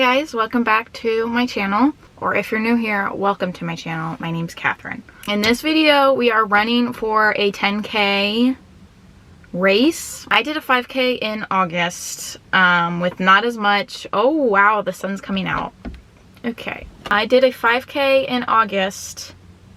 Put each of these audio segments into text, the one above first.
guys, welcome back to my channel, or if you're new here, welcome to my channel. My name's Catherine. In this video, we are running for a 10K race. I did a 5K in August with not as much. Oh wow, the sun's coming out. Okay, I did a 5K in August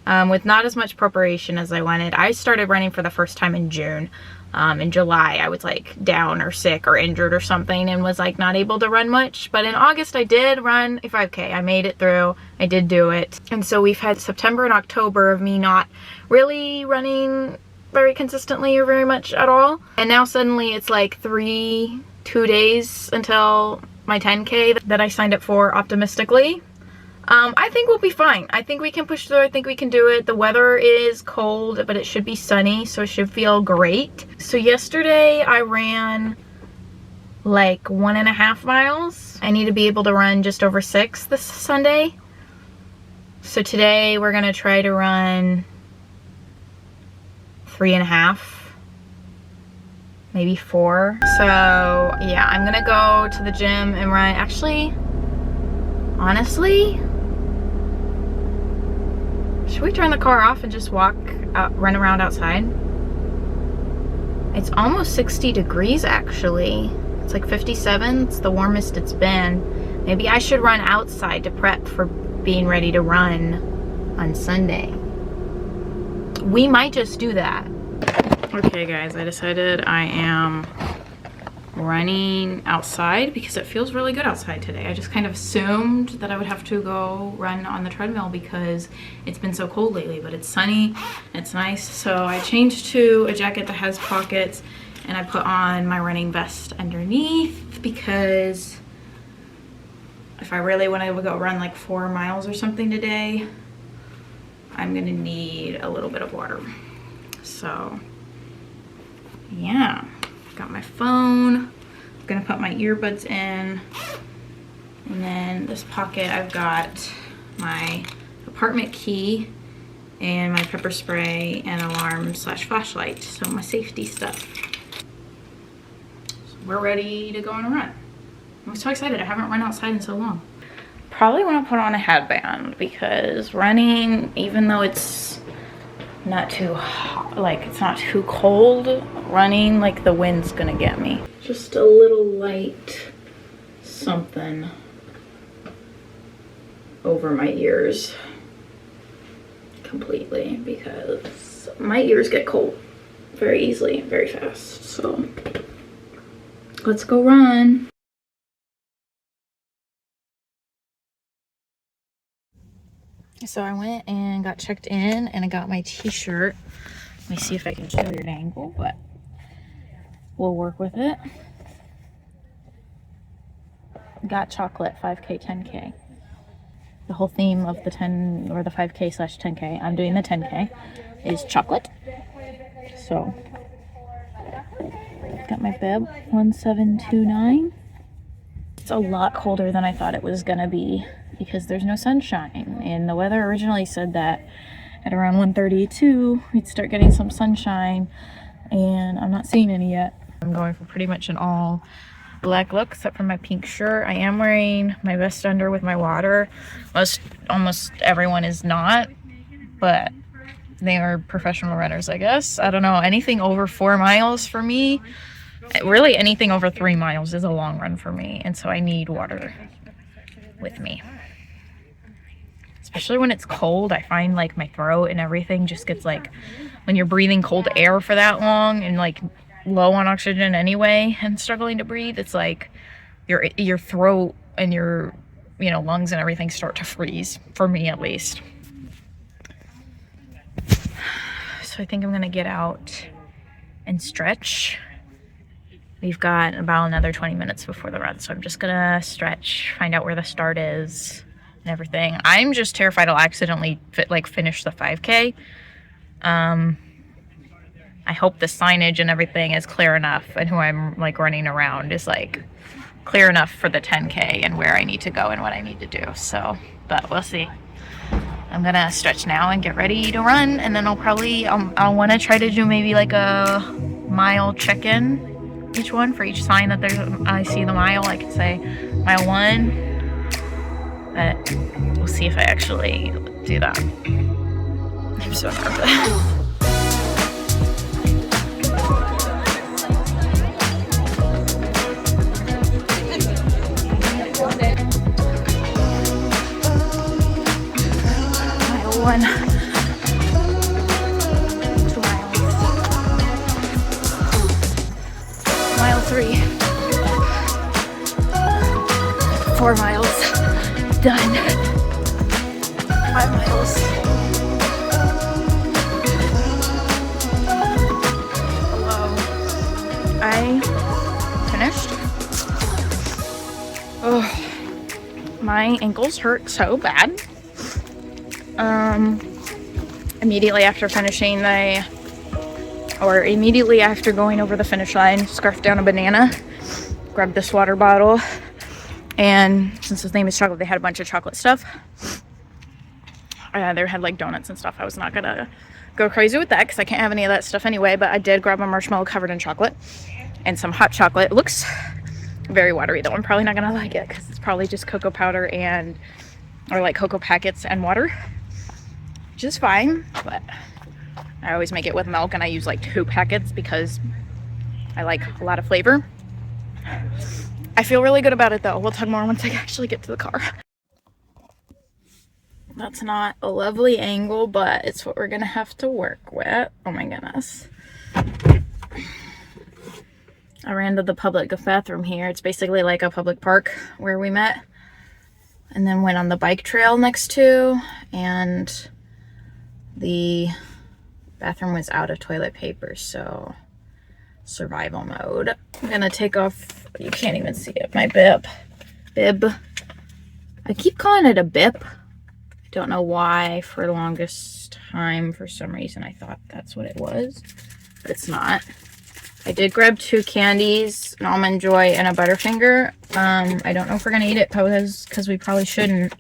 with not as much preparation as I wanted. I started running for the first time in June. In July, I was like down or sick or injured or something and was like not able to run much. But in August, I did run a 5K. I made it through. I did do it. And so we've had September and October of me not really running very consistently or very much at all. And now suddenly it's like 2 days until my 10K that I signed up for optimistically. I think we'll be fine. I think we can push through. I think we can do it. The weather is cold, but it should be sunny, so it should feel great. So yesterday I ran like 1.5 miles. I need to be able to run just over 6 this Sunday. So today we're gonna try to run 3.5, maybe 4. So yeah, I'm gonna go to the gym and run. Actually, honestly, should we turn the car off and just walk out, run around outside? It's almost 60 degrees actually. It's like 57, it's the warmest it's been. Maybe I should run outside to prep for being ready to run on Sunday. We might just do that. Okay guys, I decided I am running outside because it feels really good outside today. I just kind of assumed that I would have to go run on the treadmill because it's been so cold lately, but it's sunny, it's nice. So I changed to a jacket that has pockets and I put on my running vest underneath because if I really want to go run like 4 miles or something today, I'm gonna need a little bit of water. So yeah. Got my phone. I'm gonna put my earbuds in, and then this pocket I've got my apartment key and my pepper spray and alarm/flashlight, so my safety stuff. So we're ready to go on a run. I'm so excited. I haven't run outside in so long. Probably want to put on a headband because running, even though it's not too hot, like it's not too cold, running like the wind's gonna get me. Just a little light something over my ears completely because my ears get cold very easily and very fast. So let's go run. So I went and got checked in and I got my t-shirt. Let me see if I can show you an angle, but we'll work with it. Got chocolate 5K, 10K. The whole theme of the 10 or the 5K/10K, I'm doing the 10K, is chocolate. So got my bib 1729. It's a lot colder than I thought it was gonna be because there's no sunshine, and the weather originally said that at around 1:32 we'd start getting some sunshine, and I'm not seeing any yet. I'm going for pretty much an all black look except for my pink shirt. I am wearing my vest under with my water. Almost everyone is not, but they are professional runners, I guess. I don't know, anything over 4 miles for me, really anything over 3 miles is a long run for me, and so I need water with me. Especially when it's cold, I find like my throat and everything just gets like, when you're breathing cold air for that long and like low on oxygen anyway and struggling to breathe, it's like your throat and your lungs and everything start to freeze, for me at least. So I think I'm gonna get out and stretch. We've got about another 20 minutes before the run, so I'm just gonna stretch, find out where the start is and everything. I'm just terrified I'll accidentally finish the 5K. I hope the signage and everything is clear enough, and who I'm like running around is like clear enough for the 10K and where I need to go and what I need to do. So, but we'll see. I'm gonna stretch now and get ready to run, and then I'll want to try to do maybe like a mile check-in, each one for each sign that I see the mile. I could say mile 1, but we'll see if I actually do that. I'm so nervous. Mile 1, 2 miles, mile 3, 4 miles, done, 5 miles. Hello, I finished. Oh, my ankles hurt so bad. Immediately after finishing immediately after going over the finish line, scarfed down a banana, grabbed this water bottle, and since his name is Chocolate, they had a bunch of chocolate stuff. They had like donuts and stuff. I was not gonna go crazy with that because I can't have any of that stuff anyway, but I did grab a marshmallow covered in chocolate and some hot chocolate. It looks very watery though. I'm probably not gonna like it because it's probably just cocoa powder or like cocoa packets and water, which is fine, but I always make it with milk and I use like 2 packets because I like a lot of flavor. I feel really good about it though. We'll talk more once I actually get to the car. That's not a lovely angle, but it's what we're gonna have to work with. Oh my goodness. I ran to the public bathroom here. It's basically like a public park where we met, and then went on the bike trail next to, and the bathroom was out of toilet paper, so survival mode. I'm gonna take off, you can't even see it, my bib. I keep calling it a bib. Don't know why. For the longest time, for some reason, I thought that's what it was, but it's not. I did grab 2 candies, an Almond Joy and a Butterfinger. I don't know if we're gonna eat it because we probably shouldn't.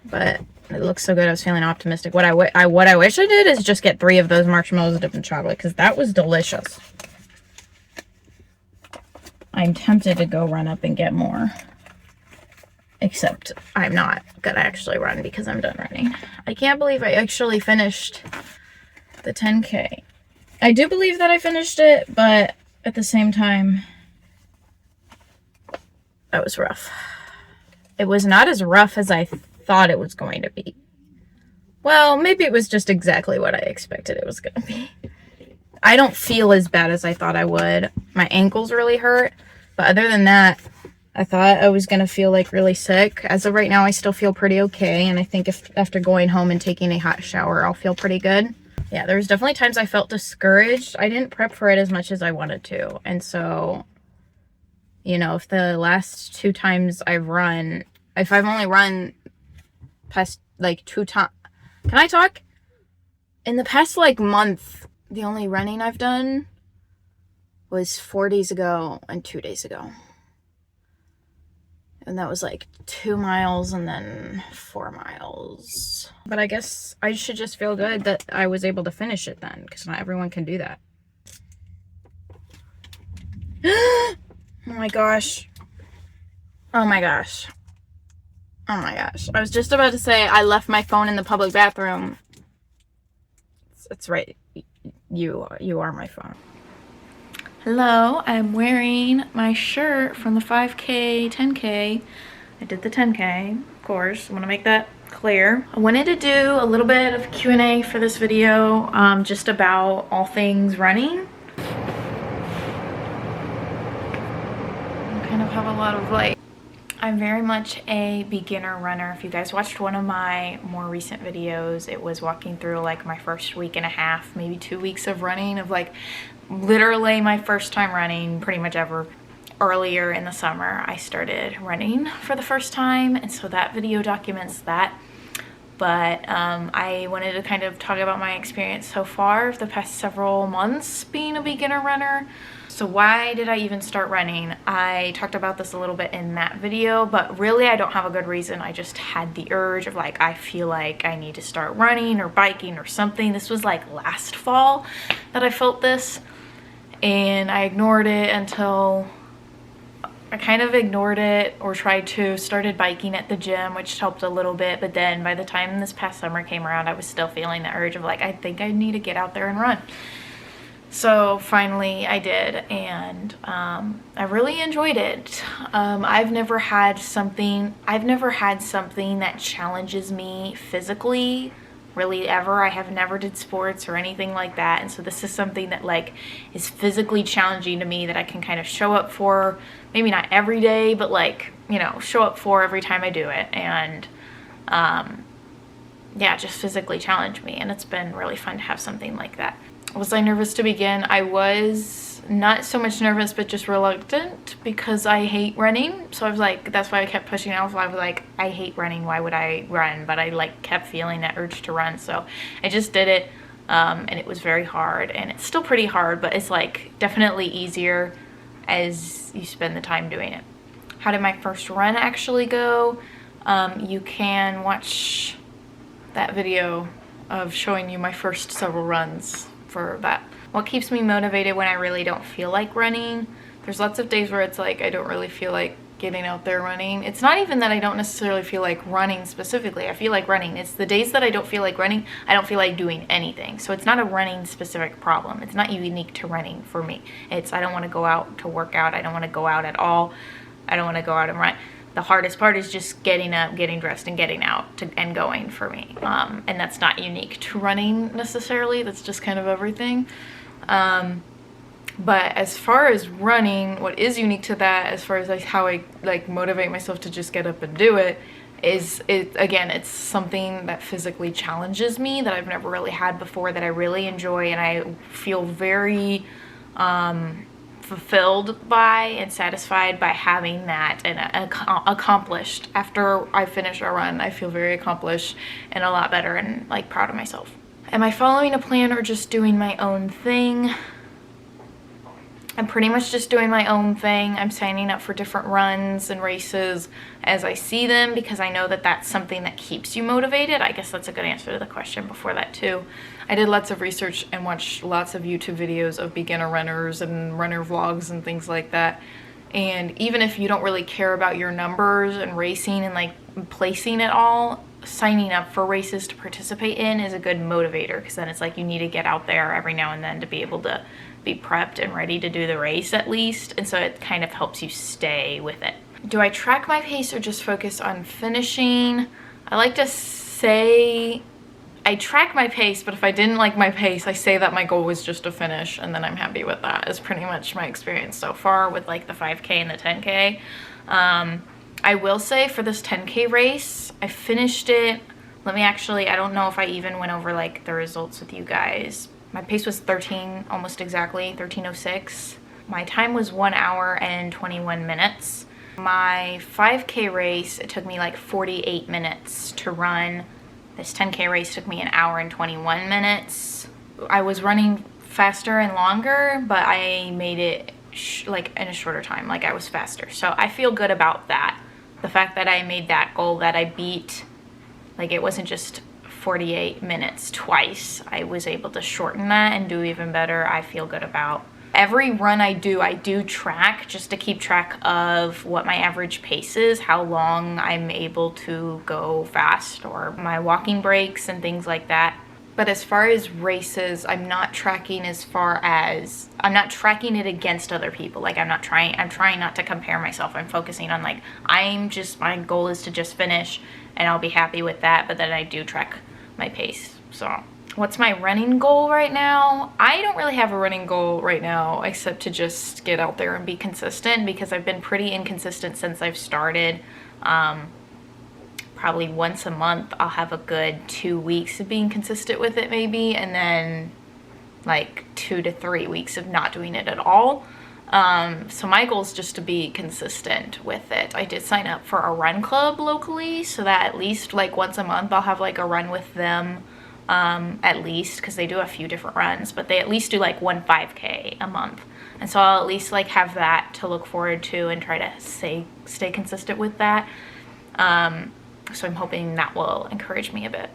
But it looks so good. I was feeling optimistic. What I wish I did is just get 3 of those marshmallows dipped in chocolate because that was delicious. I'm tempted to go run up and get more. Except I'm not gonna actually run because I'm done running. I can't believe I actually finished the 10K. I do believe that I finished it, but at the same time, that was rough. It was not as rough as I thought it was going to be. Well, maybe it was just exactly what I expected it was going to be. I don't feel as bad as I thought I would. My ankles really hurt, but other than that, I thought I was going to feel like really sick. As of right now, I still feel pretty okay, and I think if after going home and taking a hot shower, I'll feel pretty good. Yeah, there's definitely times I felt discouraged. I didn't prep for it as much as I wanted to, and so, you know, if the last 2 times I've run, if I've only run past like 2 times, can I talk? In the past like month, the only running I've done was 4 days ago and 2 days ago. And that was like 2 miles and then 4 miles. But I guess I should just feel good that I was able to finish it then, because not everyone can do that. Oh my gosh. Oh my gosh. Oh my gosh. I was just about to say I left my phone in the public bathroom. It's right. You are my phone. Hello, I'm wearing my shirt from the 5K, 10K. I did the 10K, of course. I want to make that clear. I wanted to do a little bit of Q&A for this video, just about all things running. I kind of have a lot of like, I'm very much a beginner runner. If you guys watched one of my more recent videos, it was walking through like my first week and a half, maybe 2 weeks of running, of like literally my first time running pretty much ever. Earlier in the summer, I started running for the first time, and so that video documents that. But I wanted to kind of talk about my experience so far the past several months being a beginner runner. So why did I even start running? I talked about this a little bit in that video, but really I don't have a good reason. I just had the urge of like, I feel like I need to start running or biking or something. This was like last fall that I felt this, and I ignored it until I kind of ignored it or tried to, started biking at the gym, which helped a little bit, but then by the time this past summer came around, I was still feeling the urge of like, I think I need to get out there and run. So finally I did, and I really enjoyed it. I've never had something that challenges me physically really ever. I have never did sports or anything like that, and so this is something that like is physically challenging to me that I can kind of show up for, maybe not every day, but like, you know, show up for every time I do it, and yeah, just physically challenge me, and it's been really fun to have something like that. Was I nervous to begin? I was not so much nervous, but just reluctant because I hate running. So I was like, that's why I kept pushing it off. I was like, I hate running, why would I run? But I like kept feeling that urge to run, so I just did it, and it was very hard, and it's still pretty hard, but it's like definitely easier as you spend the time doing it. How did my first run actually go? You can watch that video of showing you my first several runs for that. What keeps me motivated when I really don't feel like running? There's lots of days where it's like I don't really feel like getting out there running. It's not even that I don't necessarily feel like running specifically. I feel like running. It's the days that I don't feel like running, I don't feel like doing anything. So it's not a running specific problem. It's not unique to running for me. It's I don't want to go out to work out. I don't want to go out at all. I don't want to go out and run. The hardest part is just getting up, getting dressed, and getting out and going for me. And that's not unique to running necessarily. That's just kind of everything. But as far as running, what is unique to that, as far as like how I like motivate myself to just get up and do it, is again, it's something that physically challenges me that I've never really had before, that I really enjoy, and I feel very fulfilled by and satisfied by having that and accomplished. After I finish a run, I feel very accomplished and a lot better and like proud of myself. Am I following a plan or just doing my own thing? I'm pretty much just doing my own thing. I'm signing up for different runs and races as I see them because I know that that's something that keeps you motivated. I guess that's a good answer to the question before that too. I did lots of research and watched lots of YouTube videos of beginner runners and runner vlogs and things like that. And even if you don't really care about your numbers and racing and like placing at all, signing up for races to participate in is a good motivator, because then it's like you need to get out there every now and then to be able to be prepped and ready to do the race at least, and so it kind of helps you stay with it. Do I track my pace or just focus on finishing? I like to say I track my pace, but if I didn't like my pace, I say that my goal was just to finish, and then I'm happy with that. Is pretty much my experience so far with like the 5K and the 10K. I will say for this 10K race, I finished it. Let me actually, I don't know if I even went over like the results with you guys. My pace was 13, almost exactly, 13:06. My time was 1 hour and 21 minutes. My 5K race, it took me like 48 minutes to run. This 10K race took me 1 hour and 21 minutes. I was running faster and longer, but I made it like in a shorter time, like I was faster. So I feel good about that. The fact that I made that goal, that I beat, like it wasn't just 48 minutes twice. I was able to shorten that and do even better. I feel good about. Every run I do track just to keep track of what my average pace is, how long I'm able to go fast, or my walking breaks and things like that. But as far as races, I'm not tracking I'm not tracking it against other people. Like I'm trying not to compare myself. I'm focusing on like, my goal is to just finish and I'll be happy with that, but then I do track my pace. So what's my running goal right now? I don't really have a running goal right now except to just get out there and be consistent, because I've been pretty inconsistent since I've started. Probably once a month I'll have a good 2 weeks of being consistent with it maybe, and then like 2 to 3 weeks of not doing it at all. So my goal is just to be consistent with it. I did sign up for a run club locally, so that at least like once a month I'll have like a run with them, at least, because they do a few different runs, but they at least do like 1 5K a month. And so I'll at least like have that to look forward to and try to stay consistent with that. So I'm hoping that will encourage me a bit.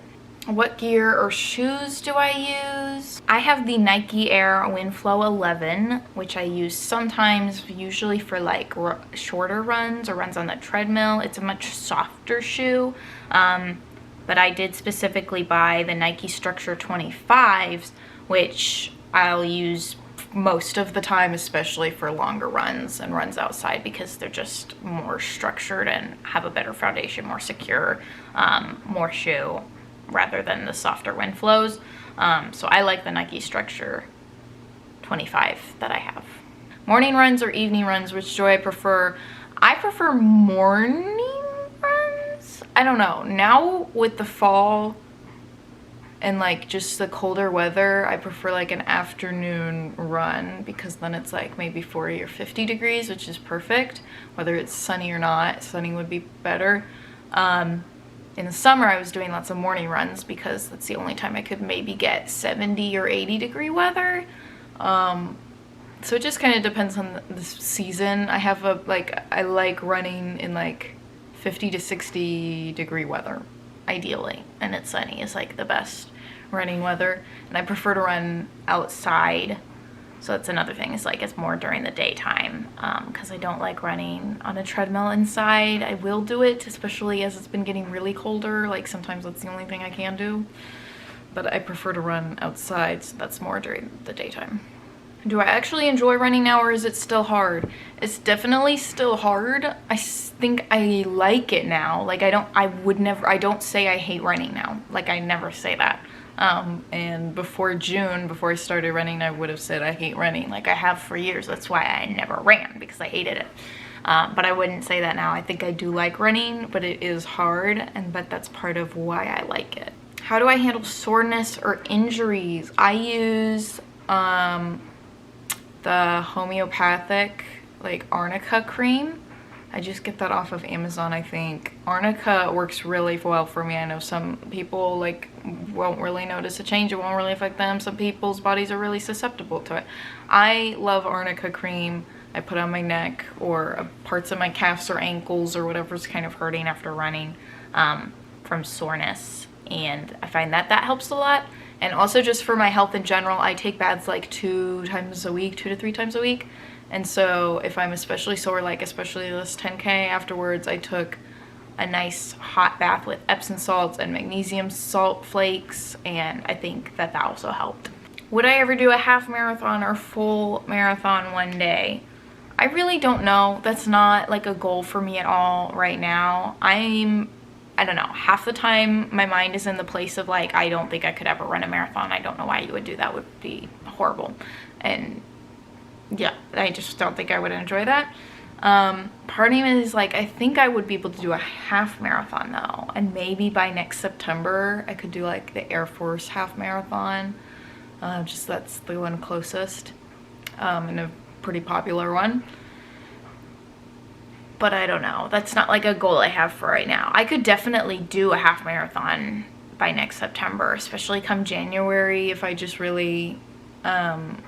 What gear or shoes do I use? I have the Nike Air Windflow 11, which I use sometimes, usually for like shorter runs or runs on the treadmill. It's a much softer shoe, but I did specifically buy the Nike Structure 25s, which I'll use most of the time, especially for longer runs and runs outside, because they're just more structured and have a better foundation, more secure, more shoe, rather than the softer Windflows. So I like the Nike Structure 25 that I have. Morning runs or evening runs, which do I prefer? I prefer morning runs. I don't know. Now with the fall and like just the colder weather, I prefer like an afternoon run, because then it's like maybe 40 or 50 degrees, which is perfect. Whether it's sunny or not, sunny would be better. In the summer, I was doing lots of morning runs because that's the only time I could maybe get 70 or 80 degree weather. So it just kind of depends on the season. I have I like running in like 50 to 60 degree weather, ideally. And it's sunny is like the best running weather. And I prefer to run outside. So that's another thing, is like it's more during the daytime, because I don't like running on a treadmill inside. I will do it, especially as it's been getting really colder. Like sometimes that's the only thing I can do. But I prefer to run outside, so that's more during the daytime. Do I actually enjoy running now, or is it still hard? It's definitely still hard. I think I like it now. Like I don't say I hate running now. Like I never say that. And before June, before I started running, I would have said I hate running, like I have for years. That's why I never ran, because I hated it. But I wouldn't say that now. I think I do like running, but it is hard, but that's part of why I like it. How do I handle soreness or injuries? I use the homeopathic like arnica cream. I just get that off of Amazon, I think. Arnica works really well for me. I know some people like won't really notice a change. It won't really affect them. Some people's bodies are really susceptible to it. I love arnica cream. I put on my neck or parts of my calves or ankles or whatever's kind of hurting after running from soreness. And I find that helps a lot. And also just for my health in general, I take baths like 2 times a week, 2 to 3 times a week. And so if I'm especially sore, like especially this 10K afterwards, I took a nice hot bath with Epsom salts and magnesium salt flakes, and I think that also helped. Would I ever do a half marathon or full marathon one day? I really don't know. That's not like a goal for me at all right now. I don't know, half the time my mind is in the place of like, I don't think I could ever run a marathon. I don't know why you would do that. Would be horrible. And yeah, I just don't think I would enjoy that. Part of me is like, I think I would be able to do a half marathon though, and maybe by next September I could do like the Air Force half marathon. Just that's the one closest, and a pretty popular one. But I don't know, that's not like a goal I have for right now. I could definitely do a half marathon by next September, especially come January, if I just really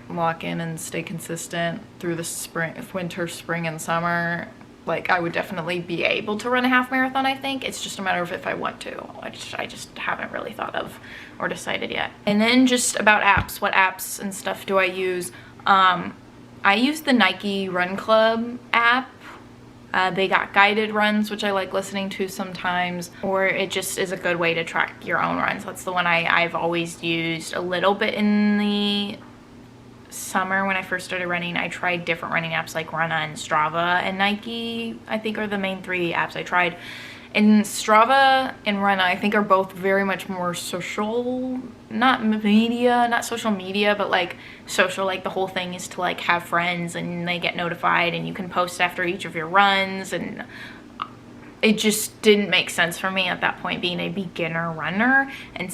lock in and stay consistent through the winter, spring, and summer. Like I would definitely be able to run a half marathon, I think. It's just a matter of if I want to. I just haven't really thought of or decided yet. And then just about apps, what apps and stuff do I use? I use the Nike Run Club app. They got guided runs, which I like listening to sometimes, or it just is a good way to track your own runs. That's the one I've always used. A little bit in the summer when I first started running, I tried different running apps like Runna and Strava, and Nike, I think, are the main 3 apps I tried. And Strava and Runna, I think, are both very much more social, not social media, but like social, like the whole thing is to like have friends and they get notified and you can post after each of your runs, and it just didn't make sense for me at that point, being a beginner runner, and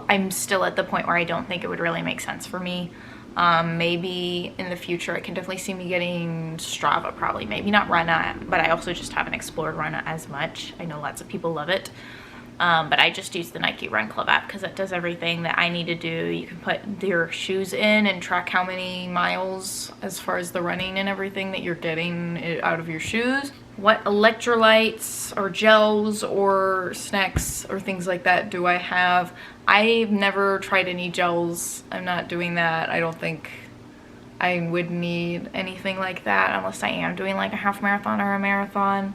I'm still at the point where I don't think it would really make sense for me. Maybe in the future I can definitely see me getting Strava, probably, maybe not Runna, but I also just haven't explored Runna as much. I know lots of people love it. But I just use the Nike Run Club app because it does everything that I need to do. You can put your shoes in and track how many miles as far as the running and everything that you're getting out of your shoes. What electrolytes or gels or snacks or things like that do I have? I've never tried any gels. I'm not doing that. I don't think I would need anything like that unless I am doing like a half marathon or a marathon.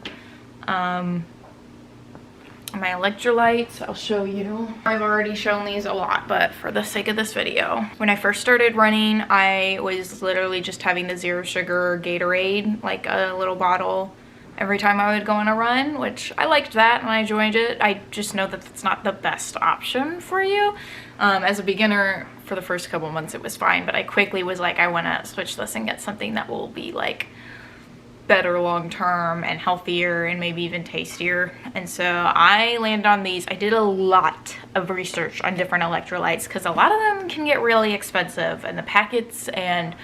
My electrolytes, I'll show you. I've already shown these a lot, but for the sake of this video, when I first started running, I was literally just having the 0 sugar Gatorade, like a little bottle, every time I would go on a run, which I liked that and I enjoyed it. I just know that it's not the best option for you. As a beginner, for the first couple months, it was fine, but I quickly was like, I want to switch this and get something that will be like better long-term and healthier and maybe even tastier. And so I landed on these. I did a lot of research on different electrolytes because a lot of them can get really expensive, and the packets and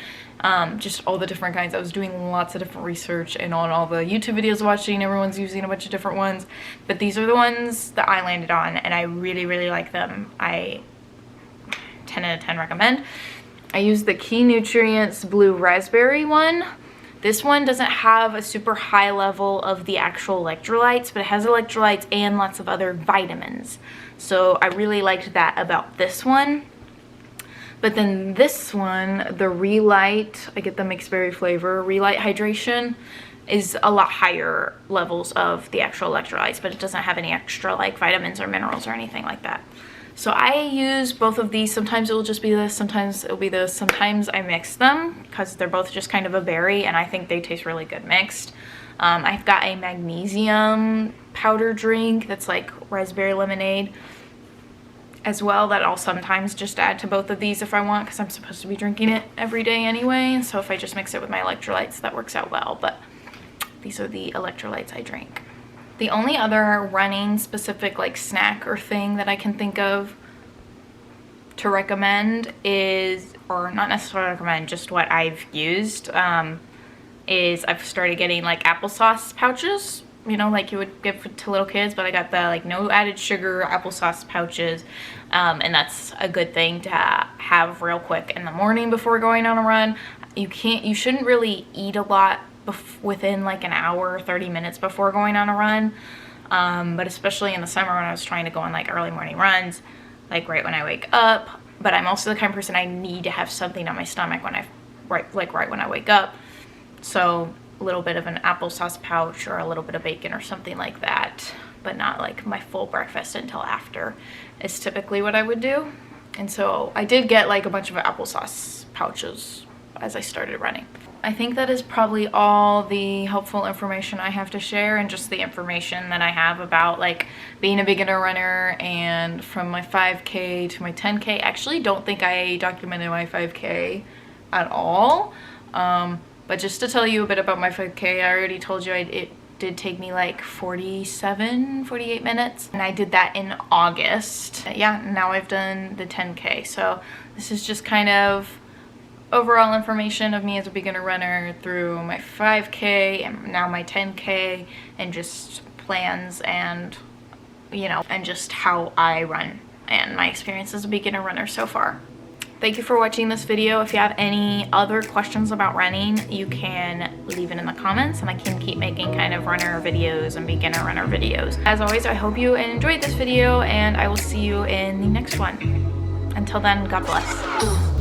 just all the different kinds. I was doing lots of different research, and on all the YouTube videos watching, everyone's using a bunch of different ones, but these are the ones that I landed on, and I really like them. I 10 out of 10 recommend. I use the Key Nutrients Blue Raspberry one. This one doesn't have a super high level of the actual electrolytes, but it has electrolytes and lots of other vitamins. So I really liked that about this one. But then this one, the Relight, I get the mixed berry flavor, Relight Hydration, is a lot higher levels of the actual electrolytes, but it doesn't have any extra like vitamins or minerals or anything like that. So I use both of these. Sometimes it will just be this, sometimes it will be this. Sometimes I mix them because they're both just kind of a berry, and I think they taste really good mixed. I've got a magnesium powder drink that's like raspberry lemonade as well, that I'll sometimes just add to both of these if I want, because I'm supposed to be drinking it every day anyway. So if I just mix it with my electrolytes, that works out well. But these are the electrolytes I drink. The only other running specific like snack or thing that I can think of to recommend is, or not necessarily recommend, just what I've used, is I've started getting like applesauce pouches, you know, like you would give to little kids, but I got the like no added sugar applesauce pouches, and that's a good thing to have real quick in the morning before going on a run. You shouldn't really eat a lot within like an hour, 30 minutes before going on a run, but especially in the summer when I was trying to go on like early morning runs, like right when I wake up. But I'm also the kind of person, I need to have something on my stomach when right when I wake up. So a little bit of an applesauce pouch or a little bit of bacon or something like that, but not like my full breakfast until after is typically what I would do. And so I did get like a bunch of applesauce pouches as I started running. I think that is probably all the helpful information I have to share, and just the information that I have about like being a beginner runner, and from my 5K to my 10K. I actually don't think I documented my 5K at all, but just to tell you a bit about my 5K, I already told you it did take me like 48 minutes, and I did that in August. Yeah, now I've done the 10K, so this is just kind of overall information of me as a beginner runner through my 5K and now my 10K, and just plans and, you know, and just how I run and my experience as a beginner runner so far. Thank you for watching this video. If you have any other questions about running, you can leave it in the comments, and I can keep making kind of runner videos and beginner runner videos. As always, I hope you enjoyed this video, and I will see you in the next one. Until then, God bless.